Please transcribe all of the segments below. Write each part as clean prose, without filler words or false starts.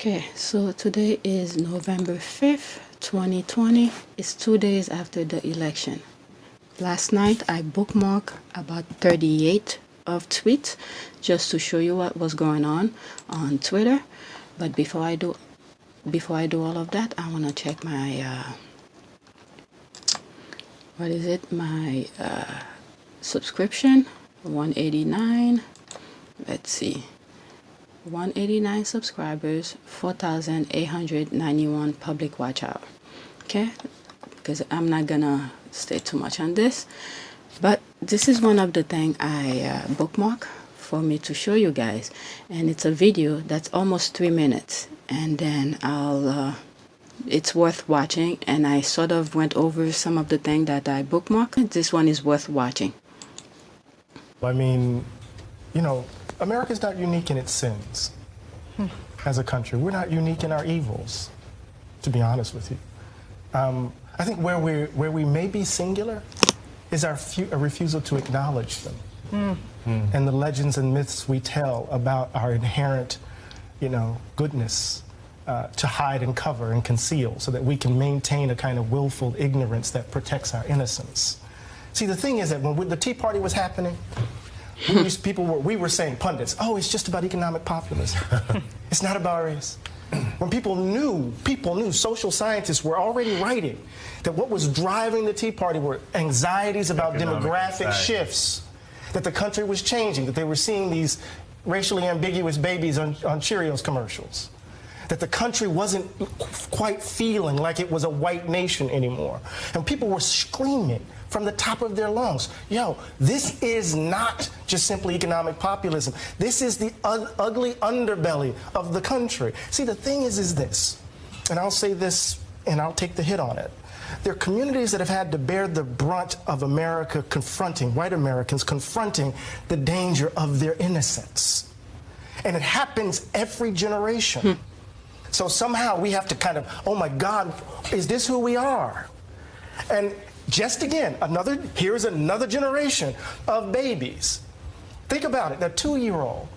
Okay, so today is November 5th, 2020. It's 2 days after the election. Last night I bookmarked about 38 of tweets just to show you what was going on Twitter. But before I do all of that, I want to check my my subscription. 189. Let's see. 189 subscribers, 4,891 public watch hour. Okay, because I'm not gonna stay too much on this, but this is one of the things I bookmark for me to show you guys, and it's a video that's almost 3 minutes, and then it's worth watching, and I sort of went over some of the things that I bookmarked. This one is worth watching. I mean, you know, America's not unique in its sins as a country. We're not unique in our evils, to be honest with you. I think where we may be singular is our refusal to acknowledge them and the legends and myths we tell about our inherent, goodness to hide and cover and conceal so that we can maintain a kind of willful ignorance that protects our innocence. See, the thing is that when the Tea Party was happening, we were saying, pundits, oh, it's just about economic populism. It's not about race. When people knew, social scientists were already writing that what was driving the Tea Party were anxieties about demographic shifts, that the country was changing, that they were seeing these racially ambiguous babies on Cheerios commercials, that the country wasn't quite feeling like it was a white nation anymore. And people were screaming from the top of their lungs, yo, this is not just simply economic populism. This is the ugly underbelly of the country. See, the thing is this, and I'll say this and I'll take the hit on it. There are communities that have had to bear the brunt of America confronting, white Americans confronting the danger of their innocence. And it happens every generation. So somehow we have to kind of, oh my God, is this who we are? And just again, here's another generation of babies. Think about it, a 2-year-old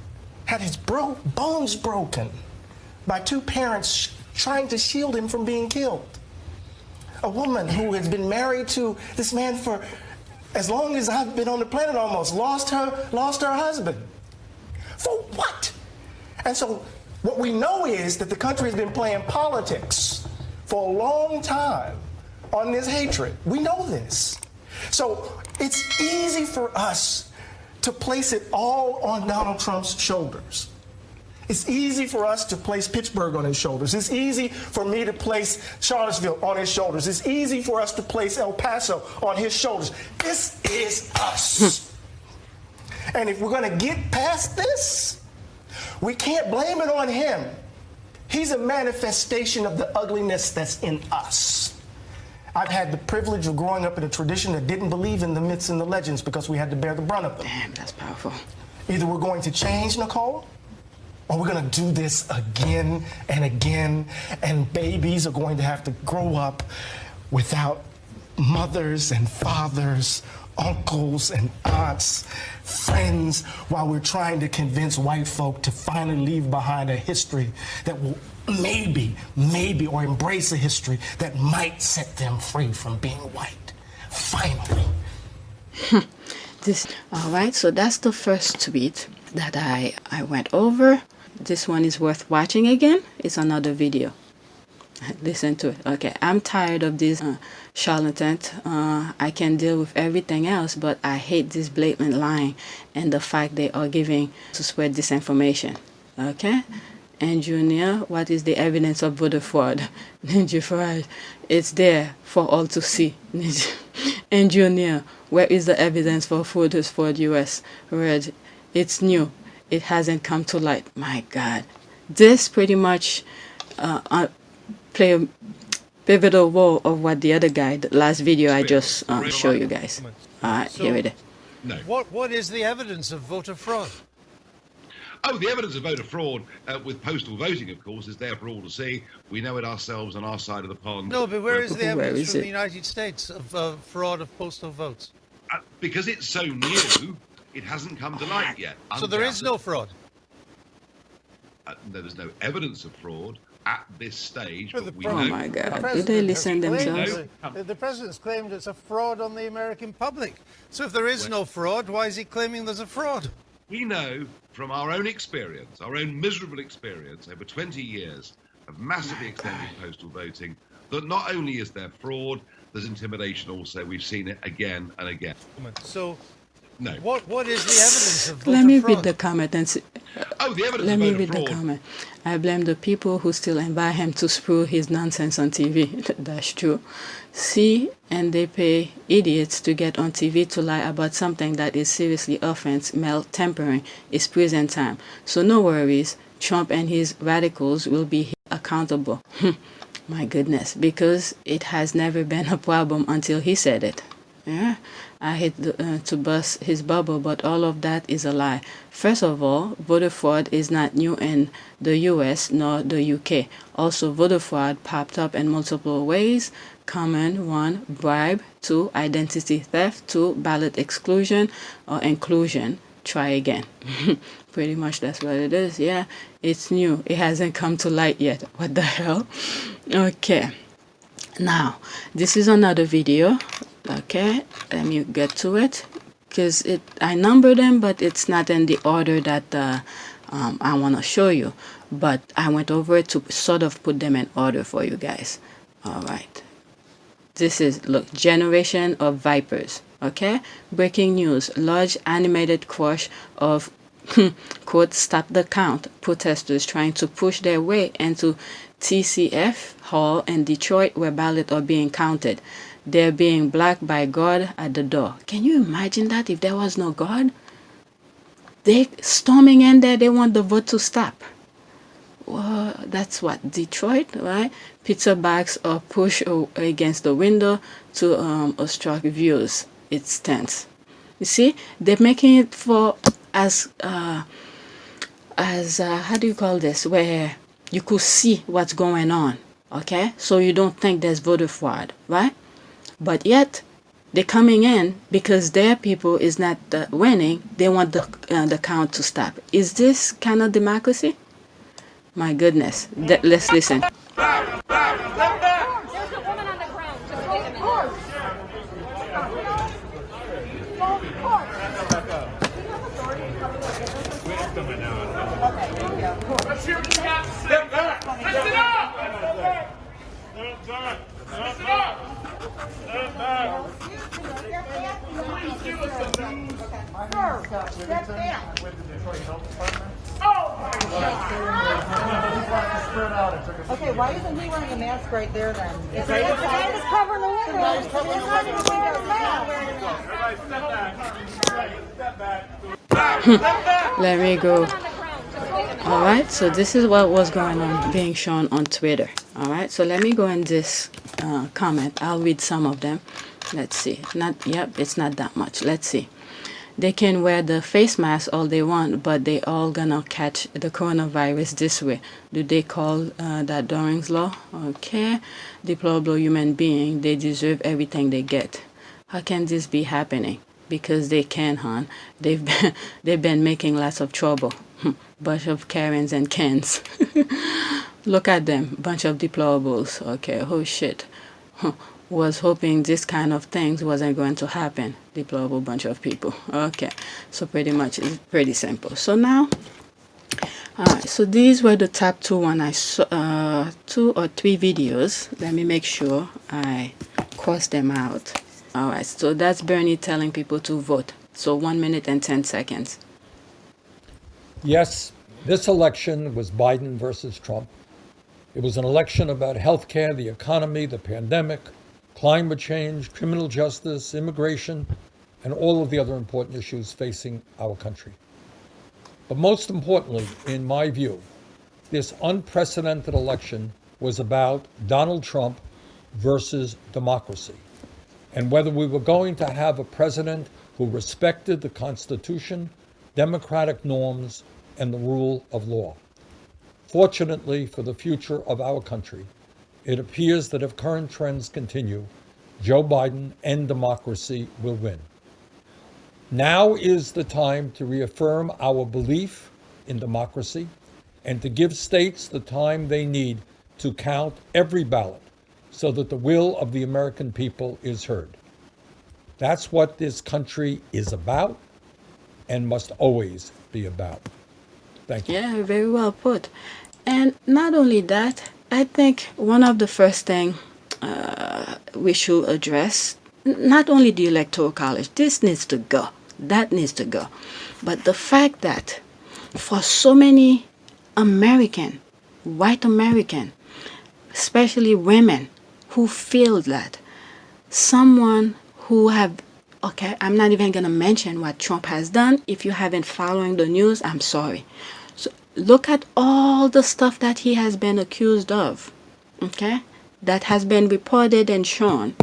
had his bones broken by 2 parents trying to shield him from being killed. A woman who has been married to this man for as long as I've been on the planet almost, lost her husband. For what? And so what we know is that the country has been playing politics for a long time on this hatred. We know this. So it's easy for us to place it all on Donald Trump's shoulders. It's easy for us to place Pittsburgh on his shoulders. It's easy for me to place Charlottesville on his shoulders. It's easy for us to place El Paso on his shoulders. This is us. And if we're going to get past this, we can't blame it on him. He's a manifestation of the ugliness that's in us. I've had the privilege of growing up in a tradition that didn't believe in the myths and the legends because we had to bear the brunt of them. Damn, that's powerful. Either we're going to change, Nicole, or we're going to do this again and again, and babies are going to have to grow up without mothers and fathers, uncles and aunts, friends, while we're trying to convince white folk to finally leave behind a history that will maybe, or embrace a history that might set them free from being white. Finally. All right, so that's the first tweet that I went over. This one is worth watching again. It's another video. Listen to it. Okay, I'm tired of this charlatans. I can deal with everything else, but I hate this blatant lying and the fact they are giving to spread disinformation. Okay? And Junior, what is the evidence of voter fraud? Ninja Farage, it's there for all to see. And Junior, where is the evidence for voters for the US? Red, it's new. It hasn't come to light. My God. This pretty much play a pivotal role of what the other guy, the last video I just show you guys. Here it is. No. What is the evidence of voter fraud? Oh, the evidence of voter fraud with postal voting, of course, is there for all to see. We know it ourselves on our side of the pond. No, but where is the evidence from the United States of fraud of postal votes? Because it's so new, it hasn't come to light yet. So there is no fraud? there's no evidence of fraud at this stage, but we Oh know. my The God! Do president they has listen claimed themselves? the president's claimed it's a fraud on the American public. So if there is no fraud, why is he claiming there's a fraud? We know from our own experience, our own miserable experience over 20 years of massively extended postal voting, that not only is there fraud, there's intimidation also. We've seen it again and again. So No. what is the evidence of voter Let me fraud? read the comment and see. Oh, the evidence Let of me voter read the fraud. comment. I blame the people who still invite him to spew his nonsense on TV. That's true. See, and they pay idiots to get on TV to lie about something that is seriously offense, male tempering, is prison time. So no worries, Trump and his radicals will be accountable. My goodness, because it has never been a problem until he said it. Yeah, I hate to bust his bubble, but all of that is a lie. First of all, voter fraud is not new in the US nor the UK. Also, voter fraud popped up in multiple ways. Common: 1, bribe; 2, identity theft; 2, ballot exclusion or inclusion. Try again. Pretty much that's what it is. Yeah, it's new. It hasn't come to light yet. What the hell? Okay. Now, this is another video. Okay, let me get to it because I number them, but it's not in the order that I want to show you. But I went over it to sort of put them in order for you guys. All right. This is, look, Generation of Vipers. Okay, breaking news: large animated crush of quote stop the count protesters trying to push their way into TCF Hall in Detroit, where ballots are being counted. They're being blocked by guard at the door. Can you imagine that if there was no guard? They storming in there, they want the vote to stop. Well, that's what, Detroit, right? Pizza bags are pushed against the window to obstruct views. It's tense. You see, they're making it for as how do you call this? Where you could see what's going on. Okay, so you don't think there's voter fraud, right? But yet they're coming in because their people is not winning. They want the count to stop. Is this kind of democracy? My goodness. Let's listen. There's a woman on the ground. Just wait a minute. Let's hear what you got to say. Step back. Listen up. Step back. Step back. Step back. Please give us the news. Step back. Okay, why isn't he wearing a mask right there then? The guy was covering the window. He's not even wearing a mask. Everybody step back. Step back. Let me go. On the ground. Just wait a minute. All right, so this is what was going on, being shown on Twitter. All right, so let me go in this comment. I'll read some of them. Let's see. It's not that much. Let's see. They can wear the face mask all they want, but they all gonna catch the coronavirus this way. Do they call that Doring's law? Okay. Deplorable human being. They deserve everything they get. How can this be happening? Because they can, hon. They've been making lots of trouble. Bunch of Karens and Kens. Look at them. Bunch of deplorables. Okay. Oh shit. Was hoping this kind of things wasn't going to happen. Deplorable bunch of people. Okay, so pretty much it's pretty simple. So now, all right, so these were the top two when I saw 2 or 3 videos. Let me make sure I cross them out. All right, so that's Bernie telling people to vote. So 1 minute and 10 seconds. Yes, this election was Biden versus Trump. It was an election about healthcare, the economy, the pandemic, climate change, criminal justice, immigration, and all of the other important issues facing our country. But most importantly, in my view, this unprecedented election was about Donald Trump versus democracy, and whether we were going to have a president who respected the Constitution, democratic norms, and the rule of law. Fortunately for the future of our country, it appears that if current trends continue, Joe Biden and democracy will win. Now is the time to reaffirm our belief in democracy and to give states the time they need to count every ballot so that the will of the American people is heard. That's what this country is about and must always be about. Thank you. Yeah, very well put. And not only that, I think one of the first thing we should address, not only the electoral college, this needs to go, that needs to go, but the fact that for so many American, white American, especially women, who feel that someone who have, okay, I'm not even going to mention what Trump has done. If you haven't following the news, I'm sorry. So look at all the stuff that he has been accused of, okay, that has been reported and shown.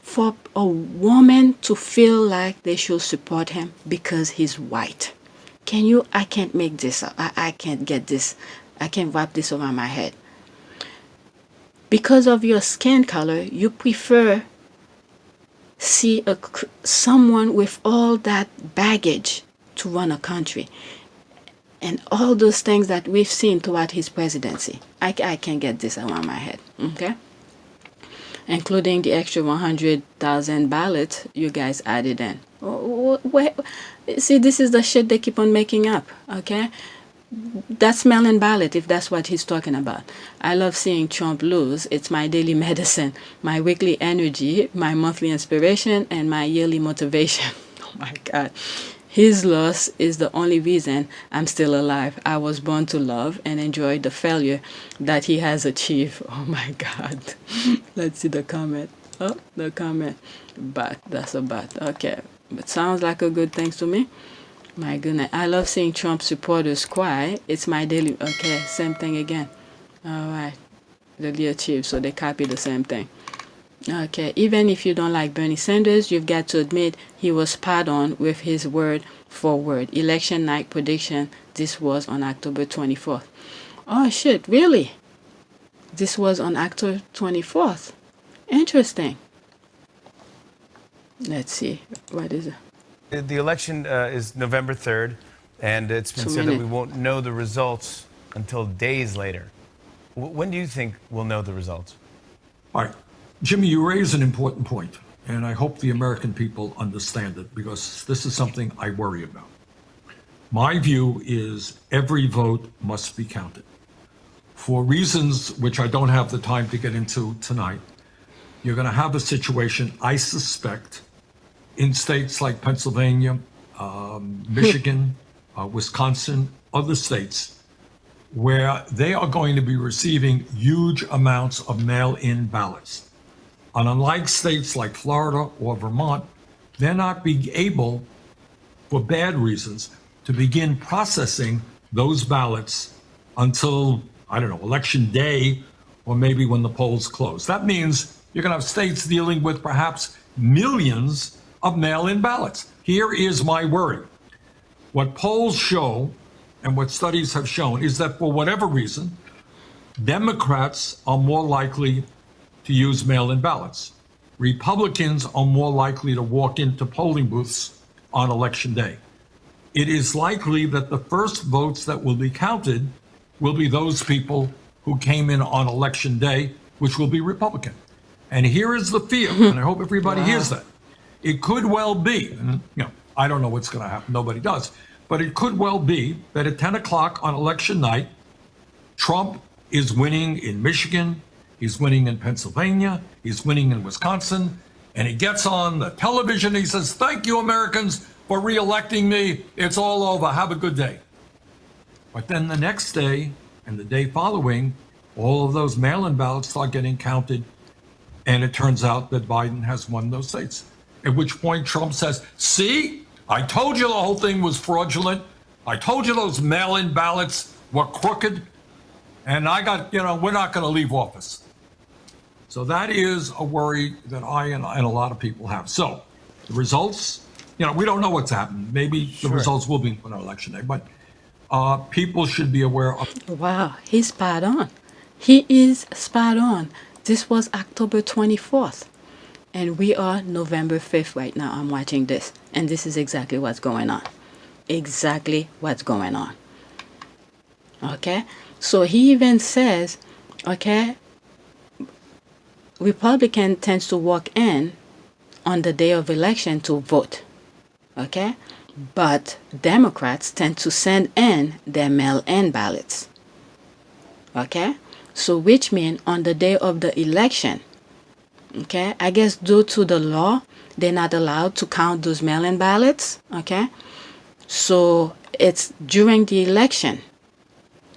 For a woman to feel like they should support him because he's white. I can't make this up. I can't get this. I can't wrap this over my head. Because of your skin color, you prefer see someone with all that baggage to run a country. And all those things that we've seen throughout his presidency. I can't get this around my head, okay? Including the extra 100,000 ballots you guys added in. See, this is the shit they keep on making up, okay? That's mail-in ballot, if that's what he's talking about. I love seeing Trump lose. It's my daily medicine, my weekly energy, my monthly inspiration, and my yearly motivation. Oh my God. His loss is the only reason I'm still alive. I was born to love and enjoy the failure that he has achieved. Oh my God. Let's see the comment. Oh, the comment. But that's a but. Okay. But sounds like a good thing to me. My goodness. I love seeing Trump supporters cry. It's my daily. Okay, same thing again. All right. Daily achieved. So they copy the same thing. Okay, even if you don't like Bernie Sanders, you've got to admit he was spot on with his word for word. Election night prediction, this was on October 24th. Oh shit, really? This was on October 24th. Interesting. Let's see, what is it? The election is November 3rd, and it's been said that we won't know the results until days later. When do you think we'll know the results? All right. Jimmy, you raise an important point, and I hope the American people understand it because this is something I worry about. My view is every vote must be counted. For reasons which I don't have the time to get into tonight, you're going to have a situation, I suspect, in states like Pennsylvania, Michigan, Wisconsin, other states, where they are going to be receiving huge amounts of mail-in ballots. And unlike states like Florida or Vermont, they're not being able, for bad reasons, to begin processing those ballots until, I don't know, election day, or maybe when the polls close. That means you're going to have states dealing with perhaps millions of mail-in ballots. Here is my worry. What polls show and what studies have shown is that for whatever reason, Democrats are more likely to use mail-in ballots. Republicans are more likely to walk into polling booths on election day. It is likely that the first votes that will be counted will be those people who came in on election day, which will be Republican. And here is the fear, and I hope everybody hears that. It could well be, and I don't know what's going to happen, nobody does, but it could well be that at 10 o'clock on election night, Trump is winning in Michigan, he's winning in Pennsylvania, he's winning in Wisconsin, and he gets on the television, he says, "Thank you, Americans, for re-electing me. It's all over. Have a good day." But then the next day and the day following, all of those mail-in ballots start getting counted, and it turns out that Biden has won those states. At which point Trump says, "See, I told you the whole thing was fraudulent. I told you those mail-in ballots were crooked, and we're not going to leave office." So that is a worry that I and a lot of people have. So the results, we don't know what's happened. Maybe the results will be on election day, but people should be aware of. Wow, he's spot on. He is spot on. This was October 24th, and we are November 5th right now. I'm watching this, and this is exactly what's going on. Exactly what's going on. Okay, so he even says, okay, Republican tends to walk in on the day of election to vote. Okay, but Democrats tend to send in their mail-in ballots. Okay, so which means on the day of the election, okay, I guess due to the law, they're not allowed to count those mail-in ballots. Okay, so it's during the election.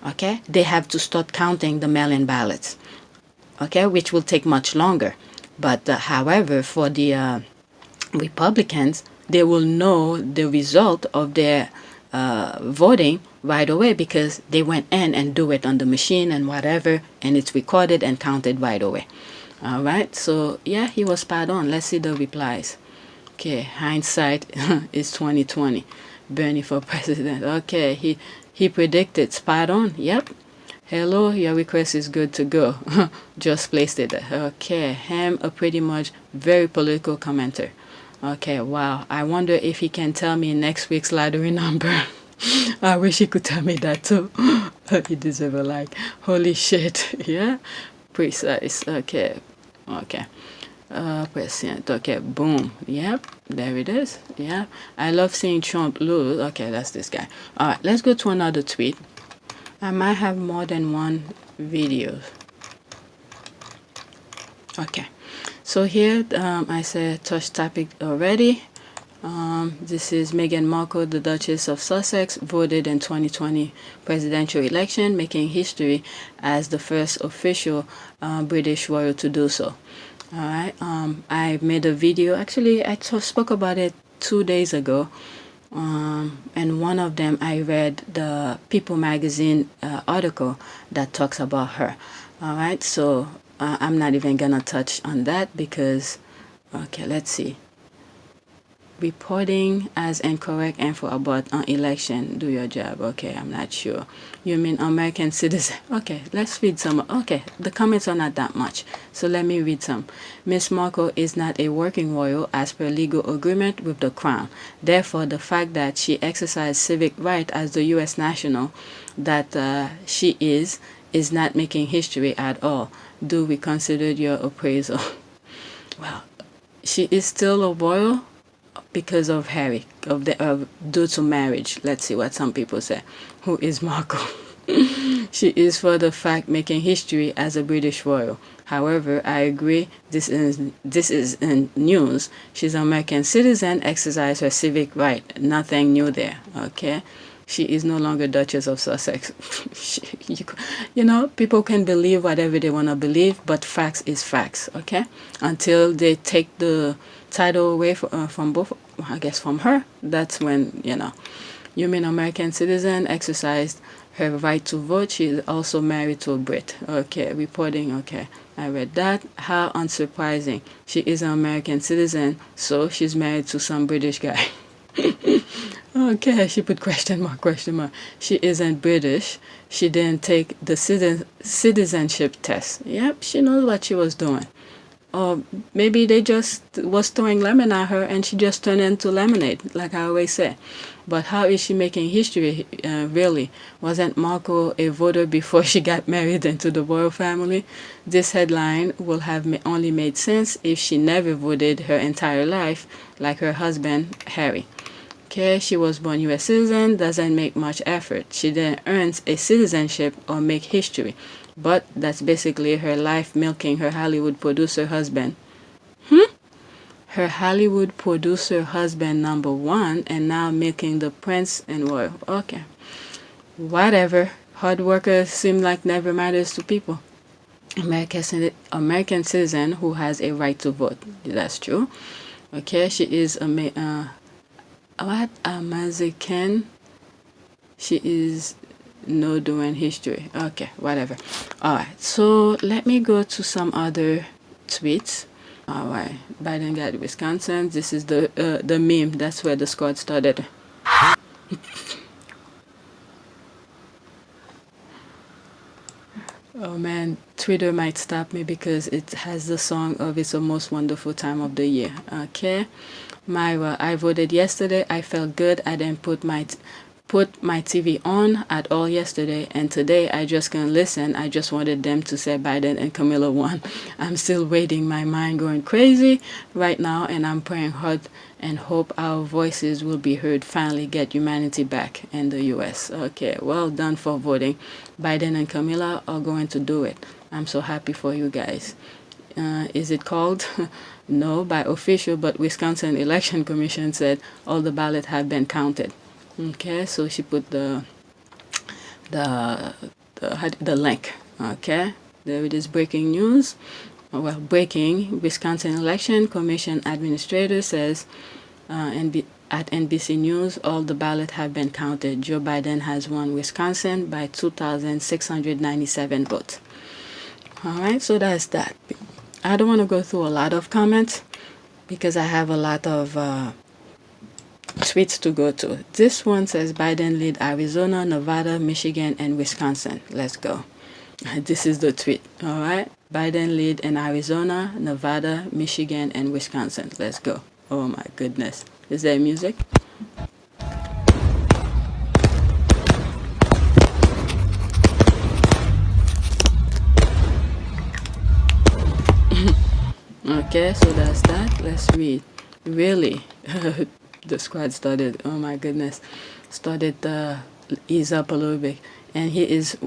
Okay, they have to start counting the mail-in ballots. Okay, which will take much longer. But however, for the Republicans, they will know the result of their voting right away because they went in and do it on the machine and whatever, and it's recorded and counted right away. All right, so yeah, he was spot on. Let's see the replies. Okay, hindsight is 2020. Bernie for president. Okay, he predicted spot on. Yep. Hello, your request is good to go. Just placed it. Okay, him a pretty much very political commenter. Okay, wow. I wonder if he can tell me next week's lottery number. I wish he could tell me that too. He deserve a like. Holy shit. Yeah, precise. Okay, okay. Percent. Okay, boom. Yep, there it is. Yeah, I love seeing Trump lose. Okay, that's this guy. All right, let's go to another tweet. I might have more than one video. Okay, so here I said touch topic already. This is Meghan Markle, the Duchess of Sussex, voted in 2020 presidential election, making history as the first official British royal to do so. All right. I made a video. Actually, I spoke about it 2 days ago. And one of them, I read the People magazine article that talks about her. All right. So I'm not even gonna touch on that because, okay, let's see. Reporting as incorrect info about an election. Do your job. Okay, I'm not sure. You mean American citizen? Okay, let's read some. Okay, the comments are not that much, so let me read some. Miss Markle is not a working royal as per legal agreement with the Crown. Therefore, the fact that she exercised civic right as the U.S. national that she is not making history at all. Do we consider your appraisal? Well, she is still a royal because of Harry, due to marriage. Let's see what some people say. Who is Markle? She is for the fact making history as a British royal. However, I agree this is in news. She's an American citizen, exercise her civic right. Nothing new there. Okay. She is no longer Duchess of Sussex. You know, people can believe whatever they want to believe, but facts is facts, okay? Until they take the title away from both, I guess from her, that's when, you know. You mean American citizen, exercised her right to vote. She is also married to a Brit. Okay, reporting, okay. I read that. How unsurprising. She is an American citizen, so she's married to some British guy. Okay, she put question mark, question mark. She isn't British. She didn't take the citizenship test. Yep, she knows what she was doing. Or maybe they just was throwing lemon at her and she just turned into lemonade, like I always say. But how is she making history, really? Wasn't Markle a voter before she got married into the royal family? This headline will have only made sense if she never voted her entire life, like her husband, Harry. Okay, she was born U.S. citizen, doesn't make much effort. She didn't earn a citizenship or make history. But that's basically her life milking her Hollywood producer husband. Her Hollywood producer husband number one, and now milking the prince and royal. Okay. Whatever. Hard workers seem like never matters to people. American citizen who has a right to vote. That's true. Okay, she is what? American. She is no doing history. Okay, whatever. Alright, so let me go to some other tweets. Alright, Biden got Wisconsin. This is the meme. That's where the squad started. Oh man, Twitter might stop me because it has the song of It's the Most Wonderful Time of the Year. Okay. Myra, I voted yesterday. I felt good. I didn't put my put my TV on at all yesterday, and today I just can't listen. I just wanted them to say Biden and Camilla won. I'm still waiting, my mind going crazy right now, and I'm praying hard and hope our voices will be heard, finally get humanity back in the US. Okay, well done for voting. Biden and Camilla are going to do it. I'm so happy for you guys. Is it called? No, by official, but Wisconsin Election Commission said all the ballots have been counted. Okay, so she put the link. Okay, there it is, breaking news. Well, breaking, Wisconsin Election Commission administrator says at NBC News, all the ballots have been counted. Joe Biden has won Wisconsin by 2,697 votes. All right, so that's that. I don't want to go through a lot of comments because I have a lot of tweets to go to. This one says Biden lead Arizona, Nevada, Michigan, and Wisconsin. Let's go. This is the tweet. All right, Biden lead in Arizona, Nevada, Michigan, and Wisconsin. Let's go. Oh my goodness. Is there music? Okay, so that's that. Let's read. Really? The squad started, oh my goodness, started to ease up a little bit. And he is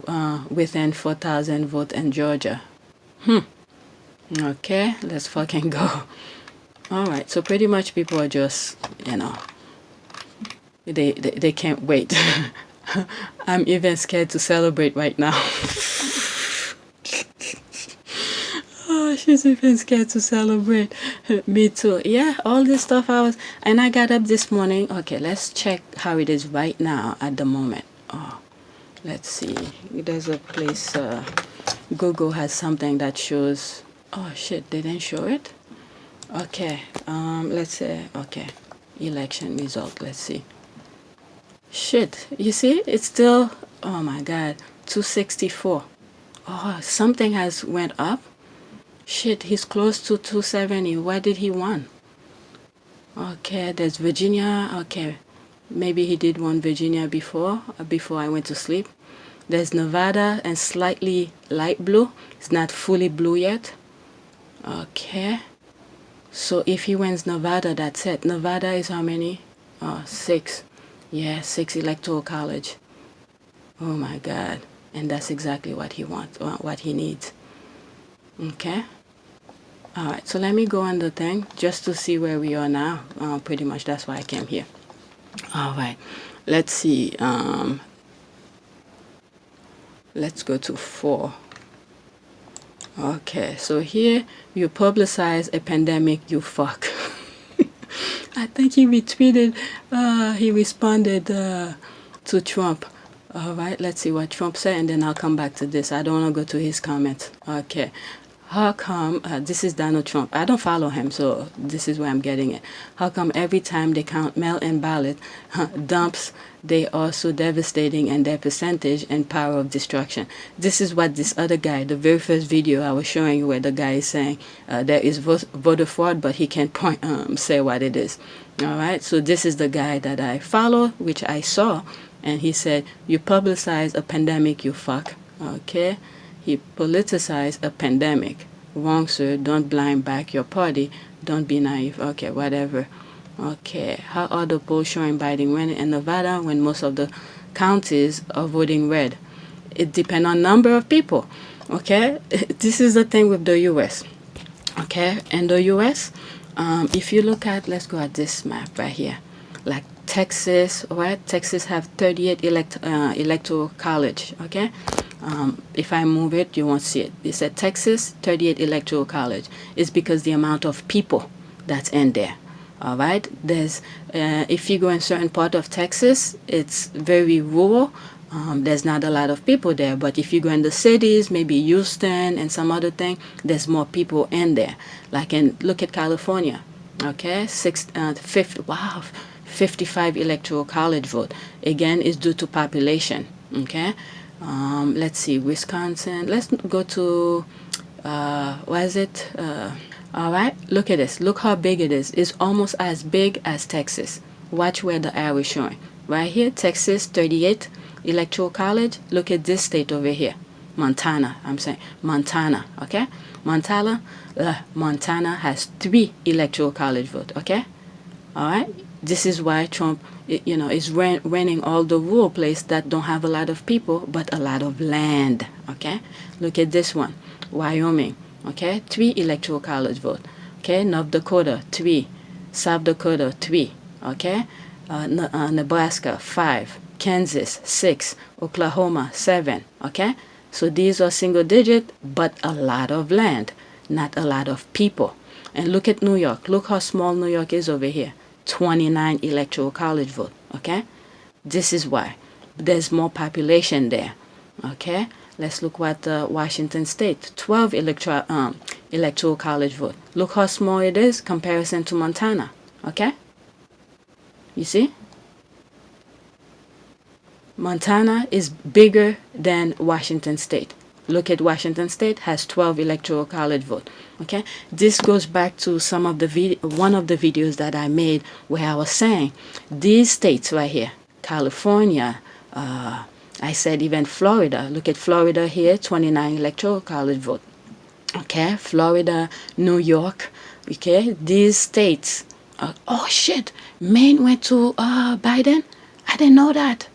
within 4,000 votes in Georgia. Okay, let's fucking go. All right, so pretty much people are just, they can't wait. I'm even scared to celebrate right now. Oh, she's even scared to celebrate. Me too. Yeah, all this stuff and I got up this morning. Okay, let's check how it is right now at the moment. Oh, let's see. There's a place, Google has something that shows, oh shit, they didn't show it? Okay, let's say, okay, election result, let's see. Shit, you see, it's still, oh my God, 264. Oh, something has went up. Shit, he's close to 270. Why did he win? Okay, there's Virginia. Okay, maybe he did win Virginia before I went to sleep. There's Nevada and slightly light blue. It's not fully blue yet. Okay. So if he wins Nevada, that's it. Nevada is how many? 6. Yeah, 6 electoral college. Oh my God. And that's exactly what he wants, what he needs. Okay. All right, so let me go on the thing just to see where we are now. Pretty much that's why I came here. All right, let's see. Let's go to 4. Okay, so here you publicize a pandemic, you fuck. I think he retweeted, he responded to Trump. All right, let's see what Trump said, and then I'll come back to this. I don't want to go to his comments. Okay. How come, this is Donald Trump. I don't follow him, so this is where I'm getting it. How come every time they count mail-in ballot dumps, they are so devastating in their percentage and power of destruction? This is what this other guy, the very first video I was showing you where the guy is saying there is voter fraud, but he can't say what it is. All right, so this is the guy that I follow, which I saw, and he said, you publicize a pandemic, you fuck. Okay. He politicized a pandemic. Wrong, sir. Don't blind back your party. Don't be naive. Okay, whatever. Okay, how are the polls showing Biden winning in Nevada when most of the counties are voting red? It depends on number of people. Okay, this is the thing with the U.S. Okay, in the U.S., if you look at, let's go at this map right here, like Texas, right? Texas have 38 electoral college. Okay. If I move it, you won't see it. It said Texas, 38 electoral college. It's because the amount of people that's in there. All right. There's, if you go in certain part of Texas, it's very rural. There's not a lot of people there. But if you go in the cities, maybe Houston and some other thing, there's more people in there. Like look at California. Okay. 55 electoral college vote. Again, is due to population. Okay. Let's see, Wisconsin. Let's go to, what is it? All right, look at this. Look how big it is. It's almost as big as Texas. Watch where the arrow is showing. right here, Texas 38 electoral college. Look at this state over here, Montana. I'm saying Montana, okay? Montana has 3 electoral college vote, okay? All right. This is why Trump, is running all the rural places that don't have a lot of people but a lot of land. Okay. Look at this one, Wyoming. Okay, 3 electoral college vote. Okay, North Dakota 3, South Dakota 3. Okay, Nebraska 5, Kansas 6, Oklahoma 7. Okay, so these are single digit but a lot of land, not a lot of people. And look at New York. Look how small New York is over here. 29 electoral college vote. Okay? This is why. There's more population there. Okay? Let's look at Washington State. 12 electoral college vote. Look how small it is comparison to Montana. Okay? You see? Montana is bigger than Washington State. Look at Washington State has 12 electoral college vote. Okay, this goes back to some of the one of the videos that I made where I was saying these states right here, California, I said even Florida. Look at Florida here, 29 electoral college vote. Okay, Florida, New York. Okay, these states. Oh shit, Maine went to Biden. I didn't know that.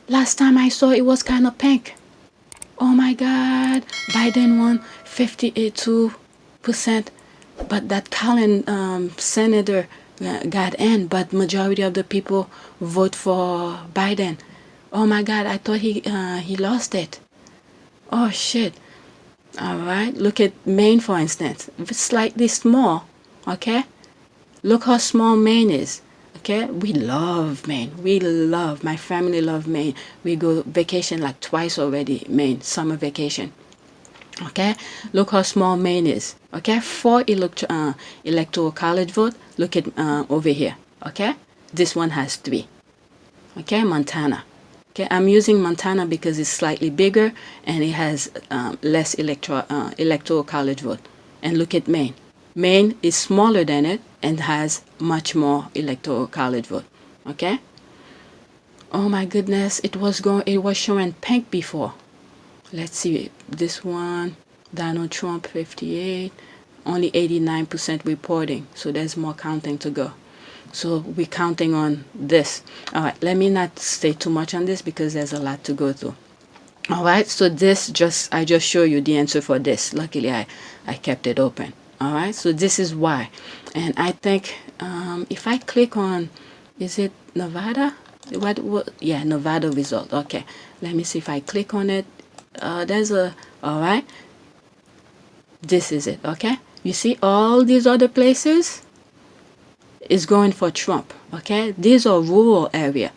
Last time I saw it was kind of pink. Oh my God, Biden won 52%, but that Cullen senator got in, but majority of the people vote for Biden. Oh my God, I thought he lost it. Oh shit. All right, look at Maine for instance. It's slightly small, okay? Look how small Maine is. Okay, we love Maine. My family love Maine. We go vacation like twice already, Maine, summer vacation. Okay, look how small Maine is. Okay, 4 electoral college vote. Look at over here. Okay, this one has 3. Okay, Montana. Okay, I'm using Montana because it's slightly bigger and it has less electoral college vote. And look at Maine. Maine is smaller than it and has much more electoral college vote. Okay? Oh my goodness, it was showing pink before. Let's see this one. Donald Trump 58, only 89% reporting. So there's more counting to go. So we're counting on this. All right, let me not stay too much on this because there's a lot to go through. All right, so I just show you the answer for this. Luckily, I kept it open. All right, so this is why. And I think if I click on, is it Nevada? Yeah, Nevada result. Okay, let me see if I click on it. All right, this is it. Okay, you see all these other places is going for Trump. Okay, these are rural area.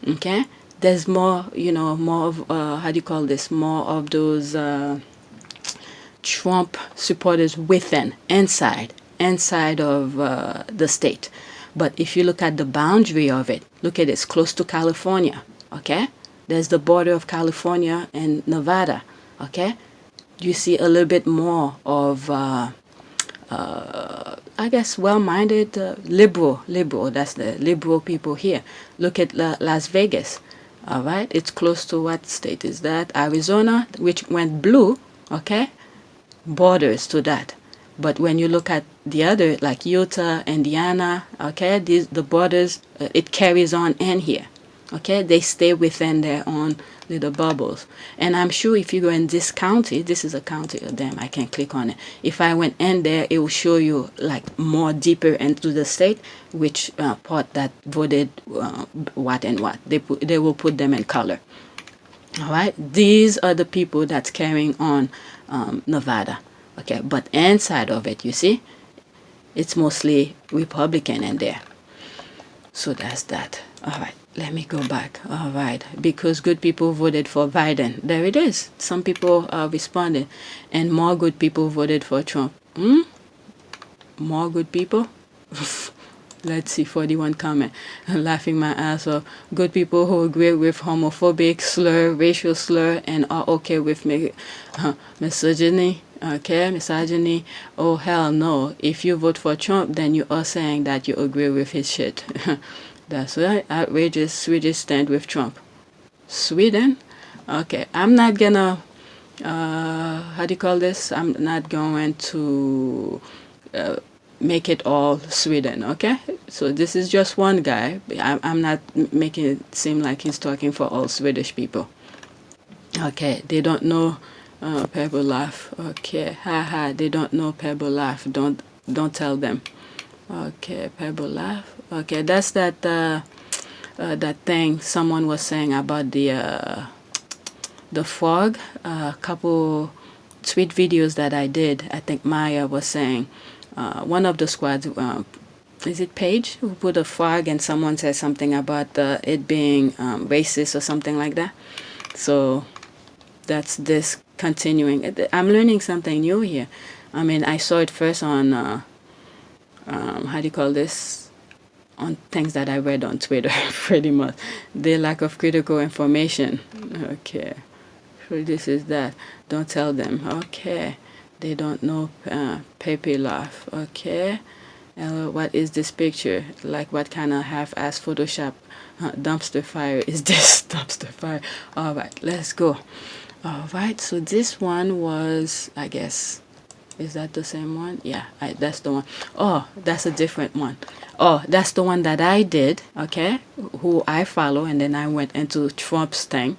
Okay, there's more, more of, how do you call this? More of those Trump supporters inside of the state. But if you look at the boundary of it, look at it's close to California. Okay, there's the border of California and Nevada. Okay, you see a little bit more of I guess well-minded liberal. That's the liberal people here. Look at Las Vegas. All right, it's close to what state is that? Arizona, which went blue. Okay, borders to that. But when you look at the other, like Utah, Indiana, okay, the borders, it carries on in here. Okay, they stay within their own little bubbles. And I'm sure if you go in this county, this is a county, oh damn, I can't click on it. If I went in there, it will show you like more deeper into the state, which part that voted what and what. They will put them in color. All right, these are the people that's carrying on Nevada. Okay, but inside of it, you see, it's mostly Republican in there. So that's that. All right, let me go back. All right, because good people voted for Biden. There it is. Some people responded, and more good people voted for Trump. More good people? Let's see, 41 comment. I'm laughing my ass off. Good people who agree with homophobic slur, racial slur, and are okay with misogyny. Okay, misogyny. Oh, hell no. If you vote for Trump, then you are saying that you agree with his shit. That's right. Outrageous Swedish stand with Trump. Sweden? Okay, I'm not gonna, how do you call this? I'm not going to make it all Sweden, okay? So this is just one guy. I'm not making it seem like he's talking for all Swedish people. Okay, they don't know Pebble laugh. Okay, haha, they don't know Pebble laugh. Don't tell them. Okay, Pebble laugh. Okay, that's that thing someone was saying about the fog. A couple tweet videos that I did. I think Maya was saying one of the squads. Is it Paige who put a fog and someone said something about it being racist or something like that? So that's this continuing. I'm learning something new here. I mean, I saw it first on how do you call this? On things that I read on Twitter, pretty much. The lack of critical information. Okay, so this is that. Don't tell them. Okay, they don't know Pepe laugh. Okay, what is this picture? Like, what kind of half-ass Photoshop dumpster fire is this? Dumpster fire. All right, let's go. All right, so this one was, I guess, is that the same one? Yeah, that's the one. Oh, that's a different one. Oh, that's the one that I did, okay, who I follow, and then I went into Trump's thing.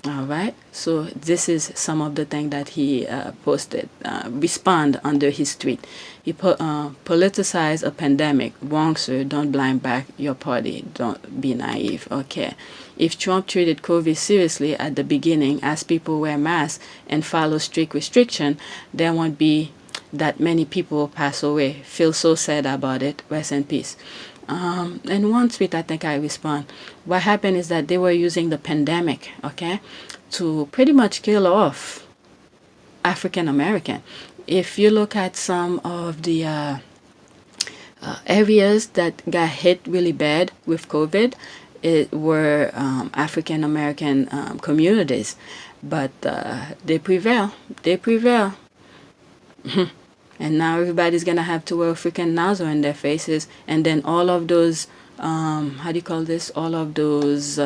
All right, so this is some of the thing that he posted. Respond under his tweet. He politicize a pandemic. Wrong, sir. Don't blind back your party. Don't be naive. Okay. If Trump treated COVID seriously at the beginning, as people wear masks and follow strict restriction, there won't be that many people pass away. Feel so sad about it. Rest in peace. And one tweet, I think I respond. What happened is that they were using the pandemic, okay, to pretty much kill off African American. If you look at some of the areas that got hit really bad with COVID, it were African American communities, but they prevail. They prevail. And now everybody's gonna have to wear a freaking nozzle in their faces, and then all of those how do you call this? All of those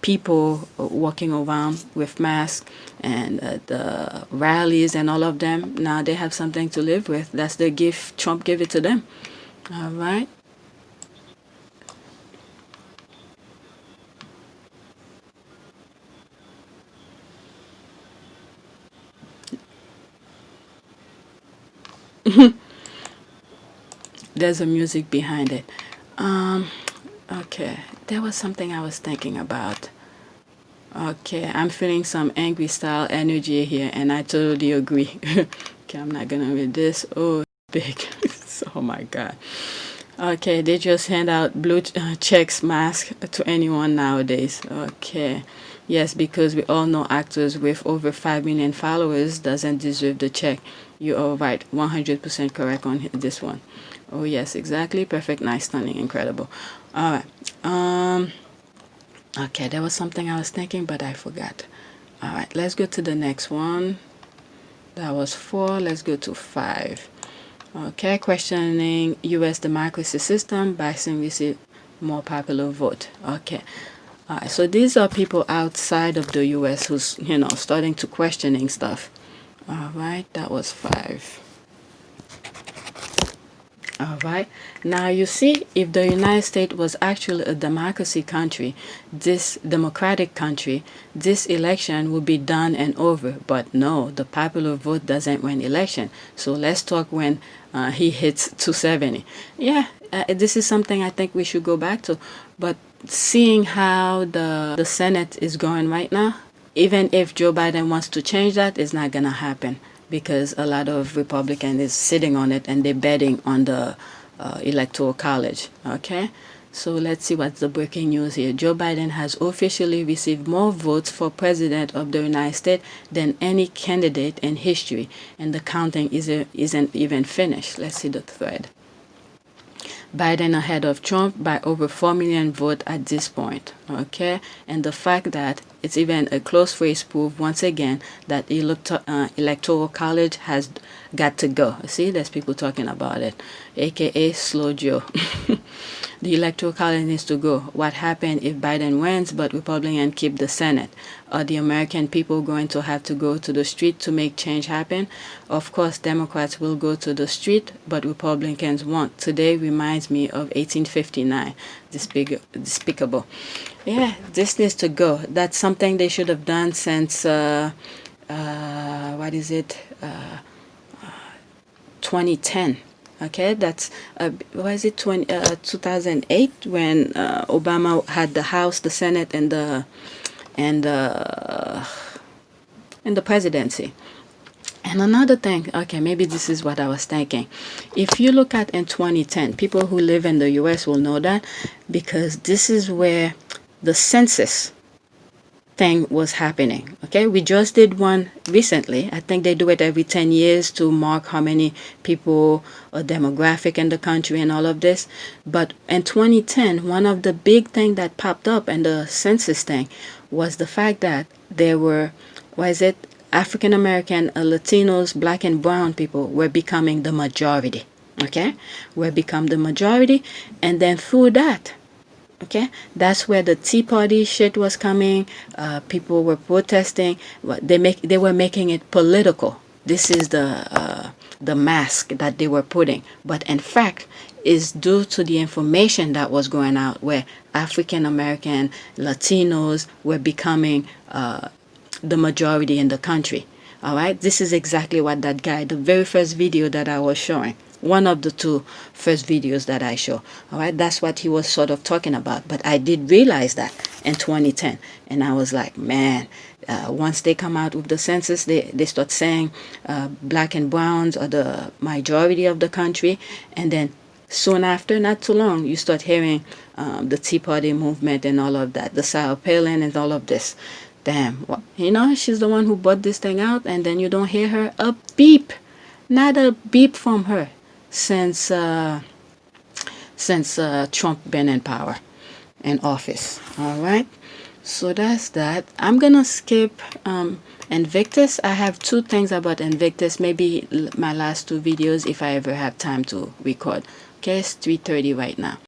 people walking around with masks and the rallies and all of them. Now they have something to live with. That's the gift Trump gave it to them. All right. There's a music behind it. Okay, there was something I was thinking about. Okay, I'm feeling some angry style energy here, and I totally agree. Okay, I'm not gonna read this. Oh, big. Oh my God. Okay, they just hand out blue checks mask to anyone nowadays. Okay. Yes, because we all know actors with over 5 million followers doesn't deserve the check. You are right, 100% correct on this one. Oh yes, exactly. Perfect, nice, stunning, incredible. All right. Okay, there was something I was thinking, but I forgot. All right, let's go to the next one. That was 4. Let's go to 5. Okay, questioning U.S. democracy system by some receive more popular vote. Okay. All right, so these are people outside of the U.S. who's, starting to questioning stuff. All right, that was 5. All right. Now you see, if the United States was actually a democracy country, this democratic country, this election would be done and over. But no, the popular vote doesn't win election. So let's talk when he hits 270. Yeah, this is something I think we should go back to. But seeing how the Senate is going right now, even if Joe Biden wants to change that, it's not going to happen, because a lot of Republicans is sitting on it and they're betting on the Electoral College. Okay, so let's see what's the breaking news here. Joe Biden has officially received more votes for president of the United States than any candidate in history, and the counting isn't even finished. Let's see the thread. Biden ahead of Trump by over 4 million votes at this point. Okay, and the fact that it's even a close race proof once again that Electoral College has got to go. See, there's people talking about it, aka Slow Joe. The Electoral College needs to go. What happened if Biden wins but Republican keep the Senate? Are the American people going to have to go to the street to make change happen? Of course, Democrats will go to the street, but Republicans won't. Today reminds me of 1859. Despicable. Yeah, this needs to go. That's something they should have done since, what is it? 2010. Okay, that's was it 2008 when Obama had the House, the Senate, and the presidency. And another thing, okay, maybe this is what I was thinking. If you look at in 2010, people who live in the U.S. will know that, because this is where the census thing was happening. Okay, we just did one recently. I think they do it every 10 years to mark how many people, a demographic in the country and all of this. But in 2010, one of the big thing that popped up in the census thing was the fact that there were, African American, Latinos, black and brown people were becoming the majority. Okay, were become the majority, and then through that, okay, that's where the Tea Party shit was coming. People were protesting. They were making it political. This is the mask that they were putting, but in fact, is due to the information that was going out, where African American, Latinos were becoming the majority in the country. All right, this is exactly what that guy, the very first video that I was showing, one of the two first videos that I show. All right, that's what he was sort of talking about. But I did realize that in 2010, and I was like, man, once they come out with the census, they start saying black and browns are the majority of the country, and then soon after, not too long, you start hearing the Tea Party movement and all of that, the Sarah Palin and all of this. Damn, she's the one who brought this thing out, and then you don't hear her a beep, not a beep from her since Trump been in power, in office. All right, so that's that. I'm gonna skip Invictus. I have two things about Invictus. Maybe my last two videos if I ever have time to record. Okay, it's 3:30 right now.